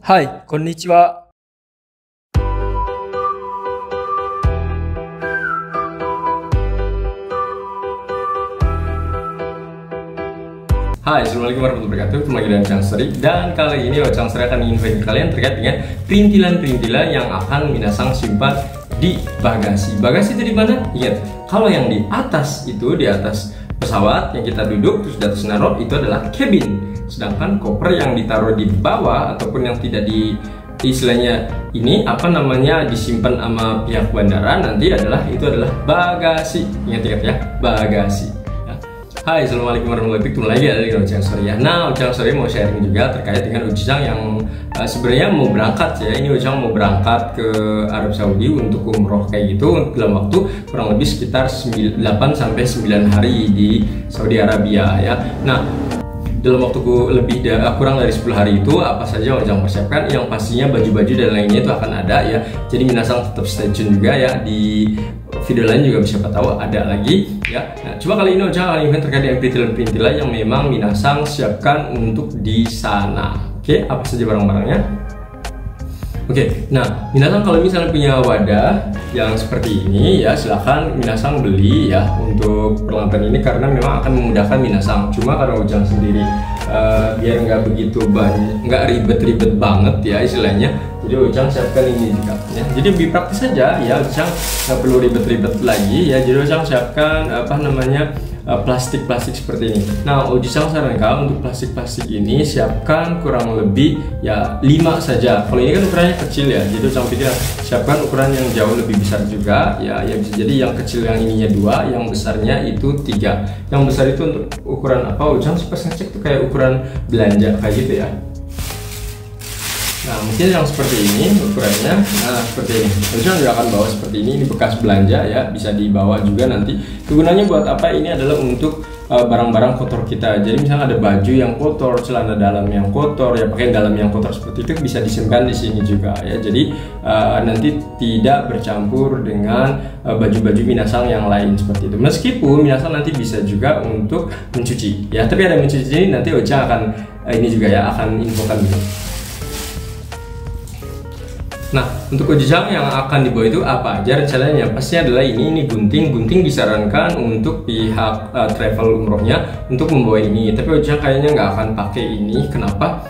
はい、こんにちは。Hai, assalamualaikum warahmatullahi wabarakatuh. Kembali lagi dengan Ojang Story. Dan kali ini Ojang Story akan menginfokan kalian terkait dengan perintilan-perintilan yang akan minasang simpan di bagasi. Bagasi itu di mana? Ingat, kalau yang di atas itu di atas pesawat yang kita duduk terus di atas naruh itu adalah cabin. Sedangkan koper yang ditaruh di bawah ataupun yang tidak di istilahnya ini apa namanya disimpan sama pihak bandara nanti itu adalah bagasi. Ingat-ingat ya, bagasi. Hai, assalamualaikum warahmatullahi wabarakatuh. Kembali lagi dengan Ojang Story ya. Nah, Ojang Story mau sharing juga terkait dengan Ojang yang sebenarnya mau berangkat ya. Ini Ojang mau berangkat ke Arab Saudi untuk umroh kayak gitu dalam waktu kurang lebih sekitar 8 sampai 9 hari di Saudi Arabia ya. Nah, dalam waktu kurang dari 10 hari itu apa saja Ojang persiapkan, yang pastinya baju-baju dan lainnya itu akan ada ya. Jadi minasang tetap stay tune juga ya, di video lain juga siapa tahu ada lagi ya. Nah, coba kali ini Ojang akan event terkait dengan perintilan-perintilan yang memang minasang siapkan untuk di sana. Oke, apa saja barang-barangnya? Oke, nah minasang kalau misalnya punya wadah yang seperti ini ya silahkan minasang beli ya untuk peralatan ini karena memang akan memudahkan minasang. Cuma karena Ojang sendiri biar nggak begitu banyak, nggak ribet-ribet banget ya istilahnya. Jadi Ojang siapkan ini juga ya. Jadi lebih praktis saja ya, Ojang nggak perlu ribet-ribet lagi ya. Jadi Ojang siapkan plastik-plastik seperti ini. Nah, Ojang sarankan untuk plastik-plastik ini siapkan kurang lebih ya 5 saja. Kalau ini kan ukurannya kecil ya, jadi Ojang pikir siapkan ukuran yang jauh lebih besar juga ya. Ya bisa jadi yang kecil yang ininya 2, yang besarnya itu 3. Yang besar itu untuk ukuran apa? Ojang suka ngecek tuh kayak ukuran belanja kayak gitu ya. Nah, mungkin yang seperti ini ukurannya, nah seperti ini. Ojang juga akan bawa seperti ini bekas belanja ya, bisa dibawa juga nanti. Kegunaannya buat apa? Ini adalah untuk barang-barang kotor kita. Jadi misalnya ada baju yang kotor, celana dalam yang kotor, ya pakaian dalam yang kotor seperti itu bisa disimpan di sini juga ya. Jadi nanti tidak bercampur dengan baju-baju minasang yang lain seperti itu. Meskipun minasang nanti bisa juga untuk mencuci ya, tapi ada mencuci ini nanti Ojang akan ini juga ya akan infokan dulu. Nah, untuk Ojang yang akan dibawa itu apa aja rencananya? Pastinya adalah ini gunting. Gunting disarankan untuk pihak travel umrohnya untuk membawa ini. Tapi Ojang kayaknya nggak akan pakai ini. Kenapa?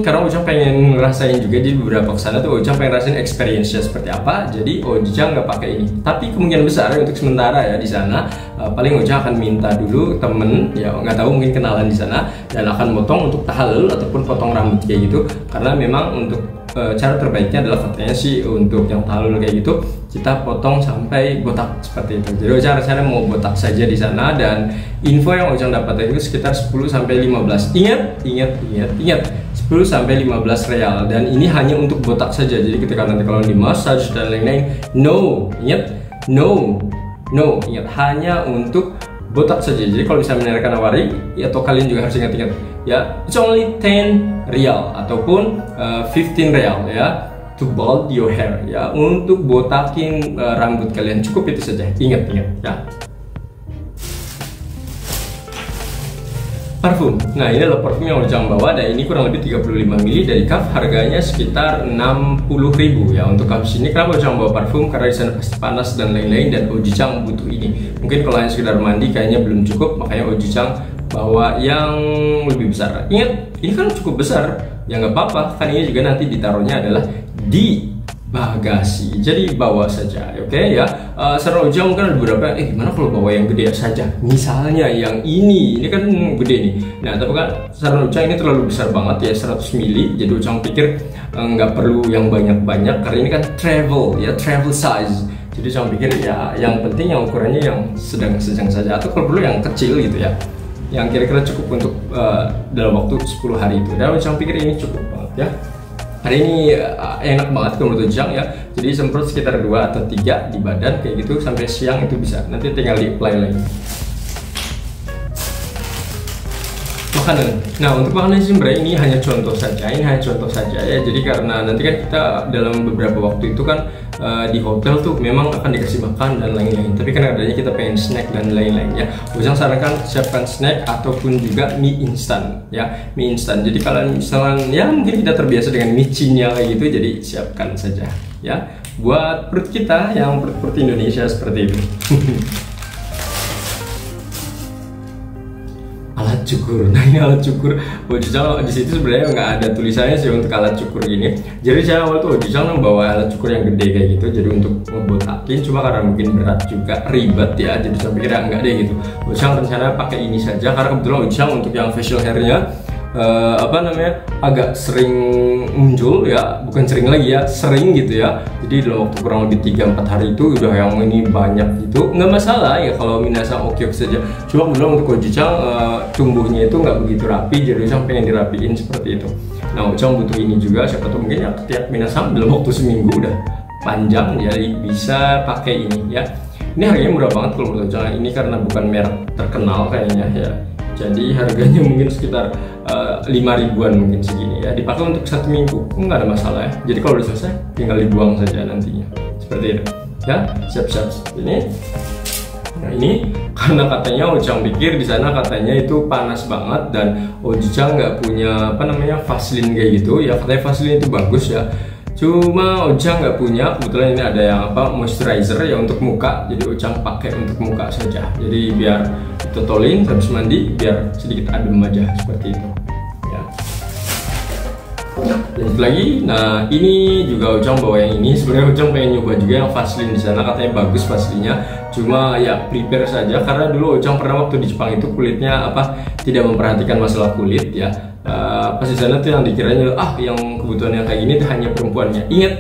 Karena Ojang pengen ngerasain juga di beberapa kesana tuh Ojang pengen ngerasain experience-nya seperti apa. Jadi Ojang nggak pakai ini. Tapi kemungkinan besar ya, untuk sementara ya di sana paling Ojang akan minta dulu temen ya nggak tahu mungkin kenalan di sana dan akan motong untuk tahalul ataupun potong rambut kayak gitu. Karena memang untuk cara terbaiknya adalah katanya sih untuk yang tahalul kayak gitu kita potong sampai botak seperti itu. Jadi Ojang rencana mau botak saja di sana dan info yang Ojang dapat itu sekitar 10 sampai 15. Ingat 10 sampai 15 real dan ini hanya untuk botak saja. Jadi ketika nanti kalau di massage dan lain-lain ingat hanya untuk botak saja. Jadi kalau bisa menaikkan nawari ya, atau kalian juga harus ingat ya, it's only 10 real ataupun 15 real ya to bald your hair ya, untuk botakin rambut kalian, cukup itu saja. Ingat ya. Parfum. Nah, ini adalah parfum yang Ojang bawa dan ini kurang lebih 35 ml dari Kaf, harganya sekitar 60.000 ya untuk Kaf sini. Kenapa Ojang bawa parfum? Karena di sana pasti panas dan lain-lain dan Ojang butuh ini. Mungkin kalau hanya sekedar mandi kayaknya belum cukup, makanya Ojang bawa yang lebih besar. Ingat, ini kan cukup besar. Ya nggak apa-apa, kan ini juga nanti ditaruhnya adalah di bagasi, jadi bawa saja, oke ya. Saran Ojang mungkin ada beberapa, gimana kalau bawa yang gede saja, misalnya yang ini kan gede nih. Nah, tapi kan saran Ojang ini terlalu besar banget ya, 100 ml. Jadi Ojang pikir nggak perlu yang banyak-banyak karena ini kan travel size. Jadi Ojang pikir ya yang penting yang ukurannya yang sedang-sedang saja, atau kalau perlu yang kecil gitu ya, yang kira-kira cukup untuk dalam waktu 10 hari itu. Dan Ojang pikir ini cukup banget ya. Hari ini enak banget kalau menurut Ojang ya. Jadi semprot sekitar 2 atau 3 di badan kayak gitu sampai siang itu bisa. Nanti tinggal di apply lagi. Wah, makanan. Nah, untuk makanan sebenarnya ini hanya contoh saja, ya. Jadi karena nanti kan kita dalam beberapa waktu itu kan di hotel tuh memang akan dikasih makan dan lain-lain. Tapi kan adanya kita pengen snack dan lain-lainnya. Ujang sarankan siapkan snack ataupun juga mie instan, ya, mie instan. Jadi kalian misalnya ya mungkin kita terbiasa dengan micinnya kayak gitu, jadi siapkan saja, ya, buat perut kita yang perut Indonesia seperti itu. Alat cukur. Nah, ini alat cukur Ojicang di situ sebenarnya nggak ada tulisannya sih untuk alat cukur gini. Jadi saya awal tuh Ojicang bawa alat cukur yang gede kayak gitu, jadi untuk ngebotakin, cuma karena mungkin berat juga ribet ya, jadi saya pikir nggak deh gitu. Ojicang rencana pakai ini saja karena kebetulan Ojicang untuk yang facial hairnya agak sering muncul ya, bukan sering lagi ya, sering gitu ya. Jadi dalam waktu kurang lebih 3-4 hari itu udah yang ini banyak gitu, nggak masalah ya kalau minasang oke saja. Cuma kebetulan untuk Ojicang tumbuhnya itu nggak begitu rapi, jadi Ojicang pengen dirapiin seperti itu. Nah, Ojicang butuh ini juga, siapa tahu mungkin ya tiap minasang dalam waktu seminggu udah panjang, jadi bisa pakai ini ya. Ini harganya murah banget kalau menurut Ojicang, ini karena bukan merek terkenal kayaknya ya. Jadi harganya mungkin sekitar 5 ribuan mungkin segini ya, dipakai untuk 1 minggu nggak ada masalah ya. Jadi kalau udah selesai tinggal dibuang saja nantinya seperti itu ya. Siap-siap ini. Nah, ini karena katanya Ojicang pikir di sana katanya itu panas banget dan Ojicang nggak punya Vaseline kayak gitu ya, katanya Vaseline itu bagus ya. Cuma Ojicang nggak punya, kebetulan ini ada yang moisturizer ya untuk muka, jadi Ojicang pakai untuk muka saja. Jadi biar ditotolin habis mandi biar sedikit adem aja seperti itu ya. Lanjut lagi, nah ini juga Ojicang bawa yang ini. Sebenarnya Ojicang pengen nyoba juga yang Vaseline di sana, katanya bagus Vaseline-nya. Cuma ya prepare saja karena dulu Ojicang pernah waktu di Jepang itu kulitnya tidak memperhatikan masalah kulit ya. Pas di sana tuh yang dikiranya yang kebutuhan yang kayak gini tuh hanya perempuannya. Ingat,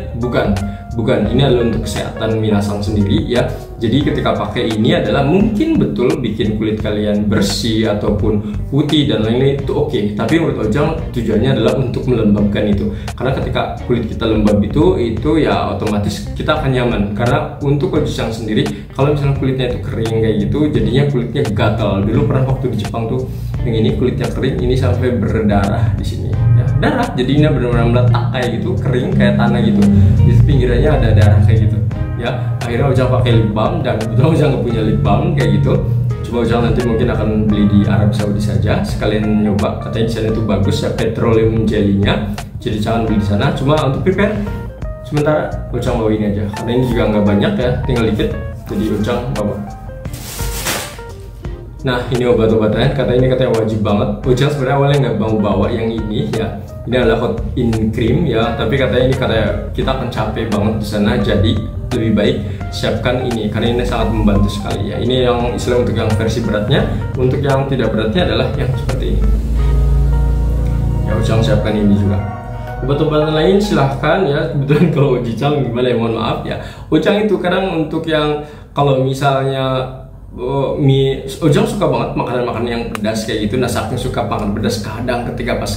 bukan, ini adalah untuk kesehatan minasang sendiri ya. Jadi ketika pakai ini adalah mungkin betul bikin kulit kalian bersih ataupun putih dan lain-lain itu oke. Tapi menurut Ojicang tujuannya adalah untuk melembabkan itu. Karena ketika kulit kita lembab itu ya otomatis kita akan nyaman. Karena untuk Ojicang sendiri, kalau misalnya kulitnya itu kering kayak gitu, jadinya kulitnya gatal. Dulu pernah waktu di Jepang tuh yang ini kulitnya kering, ini sampai berdarah di sini ya, darah, jadinya benar-benar meletak kayak gitu, kering kayak tanah gitu, di pinggirannya ada darah kayak gitu ya. Akhirnya Ojicang pakai lip balm, dan kebetulan Ojicang nggak punya lip balm kayak gitu. Coba Ojicang nanti mungkin akan beli di Arab Saudi saja, sekalian nyoba, katanya di sana itu bagus ya petroleum jelly-nya, jadi jangan beli di sana. Cuma untuk prepare sementara Ojicang bawa ini aja, karena ini juga nggak banyak ya, tinggal dikit, jadi Ojicang bawa. Nah, ini obat-obatan, katanya wajib banget. Ojicang sebenarnya awalnya nggak mau bawa yang ini ya. Ini adalah hot in cream ya, tapi katanya kita akan capek banget di sana, jadi lebih baik siapkan ini karena ini sangat membantu sekali ya. Ini yang istilah untuk yang versi beratnya. Untuk yang tidak beratnya adalah yang seperti ini. Ya, Ojicang siapkan ini juga. Obat-obatan lain silahkan ya. Kebetulan kalau Ojicang gimana ya, mohon maaf ya. Ojicang itu kadang untuk yang kalau misalnya Ojicang suka banget makanan-makanan yang pedas kayak gitu. Nah, saking suka makan pedas, kadang ketika pas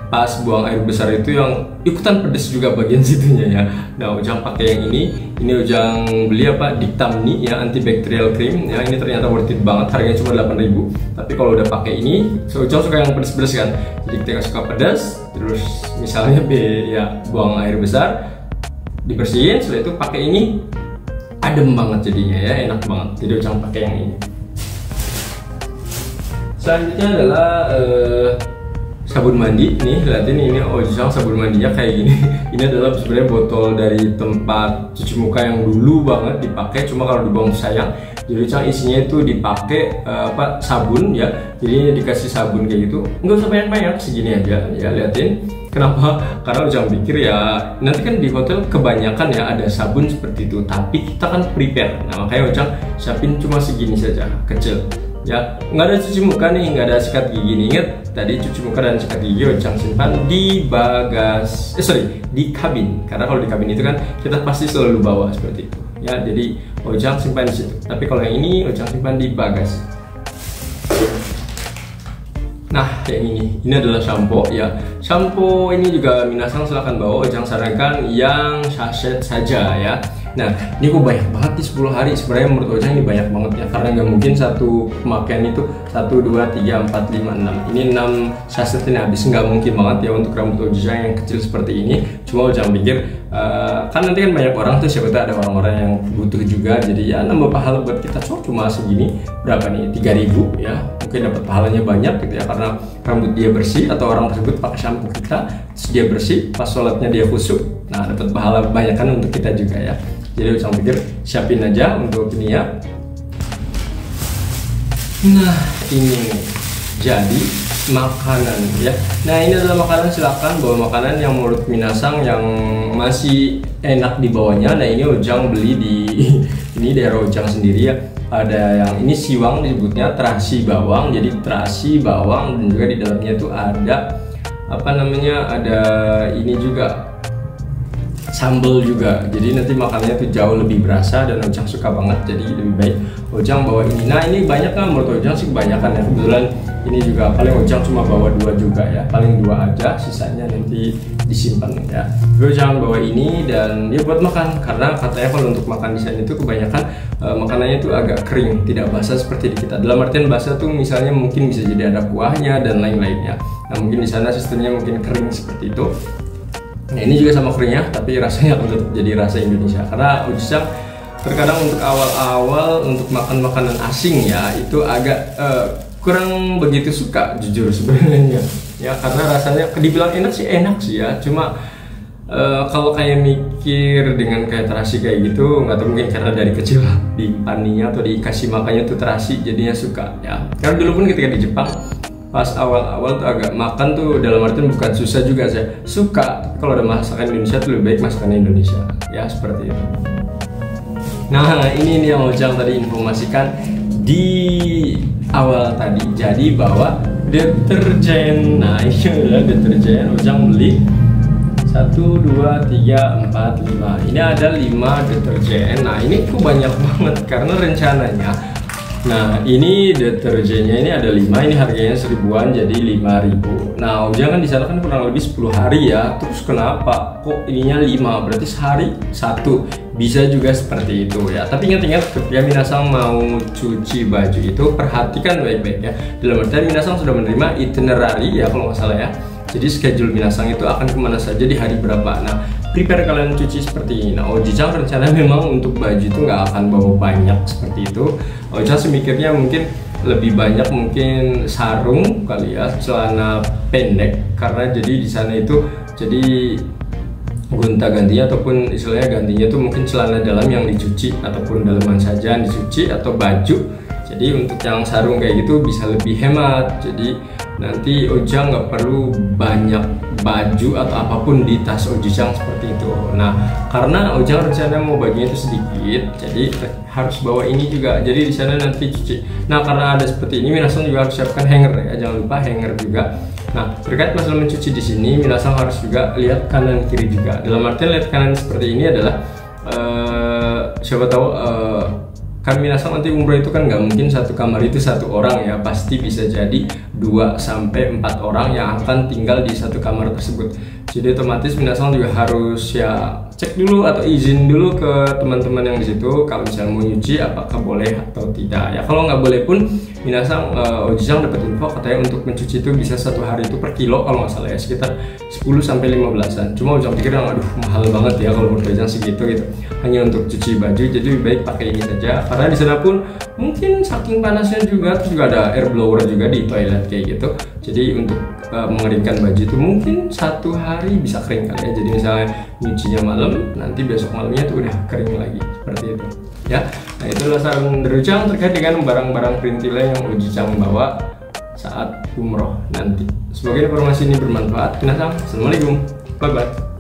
pas buang air besar itu yang ikutan pedas juga bagian situnya ya. Nah, Ojicang pakai yang ini Ojicang beli Dictamni ya, antibacterial cream ya. Ini ternyata worth it banget, harganya cuma 8.000. Tapi kalau udah pakai ini, Ojicang suka yang pedas-pedas kan. Jadi ketika suka pedas, terus misalnya buang air besar, dibersihin, setelah itu pakai ini, adem banget jadinya ya, enak banget. Jadi Ojicang pakai yang ini. Selanjutnya adalah sabun mandi. Nih, lihatin ini Ojicang sabun mandinya kayak gini. Ini adalah sebenarnya botol dari tempat cuci muka yang dulu banget dipakai, cuma kalau dibuang sayang. Jadi Ojicang isinya itu dipakai sabun ya. Jadi dikasih sabun kayak gitu. Nggak usah banyak-banyak, segini aja ya, lihatin. Kenapa? Karena Ojicang pikir ya nanti kan di hotel kebanyakan ya ada sabun seperti itu, tapi kita kan prepare. Nah, makanya Ojicang siapin cuma segini saja, kecil ya. Nggak ada cuci muka nih, nggak ada sikat gigi nih. Ingat tadi cuci muka dan sikat gigi Ojicang simpan di di kabin. Karena kalau di kabin itu kan kita pasti selalu bawa seperti itu ya. Jadi Ojicang simpan di situ. Tapi kalau yang ini Ojicang simpan di bagasi. Nah, yang ini adalah shampoo ya. Shampoo ini juga minasang silahkan bawa. Ojicang sarankan yang sachet saja ya. Nah, ini kok banyak banget di 10 hari. Sebenarnya menurut Ojang ini banyak banget ya, karena nggak mungkin satu pemakaian itu 1, 2, 3, 4, 5, 6. Ini 6 sachet ini habis, nggak mungkin banget ya untuk rambut Ojang yang kecil seperti ini. Cuma Ojang pikir kan nanti kan banyak orang tuh, siapa tahu ada orang-orang yang butuh juga, jadi ya nambah pahala buat kita. Cuma segini berapa nih, 3.000 ya, mungkin dapat pahalanya banyak gitu ya, karena rambut dia bersih atau orang tersebut pakai shampoo kita, terus dia bersih, pas sholatnya dia khusyuk, nah dapat pahala banyak kan untuk kita juga ya. Jadi Ojang pikir siapin aja untuk ini ya. Nah ini jadi makanan ya. Nah ini adalah makanan, silakan bawa makanan yang menurut minasang yang masih enak dibawanya. Nah ini Ojang beli di ini daerah Ojang sendiri ya. Ada yang ini siwang disebutnya, terasi bawang. Jadi terasi bawang dan juga di dalamnya itu ada apa namanya, ada ini juga sambal juga, jadi nanti makannya tuh jauh lebih berasa dan Ojang suka banget, jadi lebih baik Ojang bawa ini. Nah ini banyak kan, menurut Ojang sih kebanyakan ya, kebetulan ini juga paling Ojang cuma bawa 2 juga ya, paling 2 aja, sisanya nanti disimpan ya. Gue jangan bawa ini dan ya buat makan, karena katanya kalau untuk makan di sana itu kebanyakan makanannya tuh agak kering, tidak basah seperti di kita. Dalam artian basah tuh misalnya mungkin bisa jadi ada kuahnya dan lain-lainnya. Nah mungkin di sana sistemnya mungkin kering seperti itu. Nah ini juga sama keringnya, tapi rasanya akan tetap jadi rasa Indonesia, karena Ojang terkadang untuk awal-awal untuk makan makanan asing ya itu agak kurang begitu suka jujur sebenarnya ya, karena rasanya dibilang enak sih ya, cuma kalau kayak mikir dengan kayak terasi kayak gitu, nggak tahu mungkin karena dari kecil di paninya atau dikasih makannya tuh terasi jadinya suka ya. Karena dulu pun ketika di Jepang pas awal-awal tuh agak makan tuh dalam artian bukan susah juga, saya suka kalau ada masakan Indonesia tuh lebih baik masakan Indonesia ya, seperti itu. Nah ini nih yang Ojang tadi informasikan di awal tadi, jadi bahwa deterjen, nah ini adalah deterjen Ojang beli 1, 2, 3, 4, 5, ini ada 5 deterjen. Nah ini tuh banyak banget karena rencananya, nah ini deterjennya ini ada 5, ini harganya 1000-an jadi 5.000. Nah Ojang kan di sana kan kurang lebih 10 hari ya, terus kenapa kok ininya 5, berarti sehari 1, bisa juga seperti itu ya. Tapi ingat-ingat ketika minasang mau cuci baju itu perhatikan baik-baik ya, dalam artian minasang sudah menerima itinerary ya kalau nggak salah ya, jadi schedule minasang itu akan kemana saja di hari berapa. Nah prepare kalian cuci seperti ini. Nah Ojang rencana memang untuk baju itu nggak akan bawa banyak seperti itu. Ojang semikirnya mungkin lebih banyak mungkin sarung kali ya, celana pendek, karena jadi di sana itu jadi gonta-gantinya ataupun istilahnya gantinya tuh mungkin celana dalam yang dicuci ataupun dalaman saja yang dicuci atau baju. Jadi untuk yang sarung kayak gitu bisa lebih hemat, jadi nanti Ojang nggak perlu banyak baju atau apapun di tas Ojang seperti itu. Nah karena Ojang rencana mau bajunya itu sedikit, jadi harus bawa ini juga, jadi di sana nanti cuci. Nah karena ada seperti ini, minasang juga harus siapkan hanger ya, jangan lupa hanger juga. Nah terkait masalah mencuci di sini, minasang harus juga lihat kanan kiri juga. Dalam artian lihat kanan seperti ini adalah siapa tahu kan minasang nanti umroh itu kan nggak mungkin satu kamar itu satu orang ya, pasti bisa jadi 2 sampai 4 orang yang akan tinggal di satu kamar tersebut. Jadi otomatis minasang juga harus ya cek dulu atau izin dulu ke teman-teman yang di situ kalau misalnya mau nyuci apakah boleh atau tidak ya. Kalau nggak boleh pun minasang Ojang dapat info katanya untuk mencuci itu bisa 1 hari itu per kilo kalau nggak salah ya, sekitar 10 sampai 15-an. Cuma Ojang pikir aduh mahal banget ya kalau menurut Ojang segitu gitu, hanya untuk cuci baju, jadi lebih baik pakai ini saja. Karena di sana pun mungkin saking panasnya juga, terus juga ada air blower juga di toilet kayak gitu. Jadi untuk mengeringkan baju itu mungkin 1 hari bisa kering kali ya. Jadi misalnya nyucinya malam, nanti besok malamnya tuh udah kering lagi seperti itu ya. Nah itulah saran dari Ojang terkait dengan barang-barang perintilan yang Ojang bawa saat umroh nanti. Semoga informasi ini bermanfaat. Minasang, assalamualaikum, bye bye.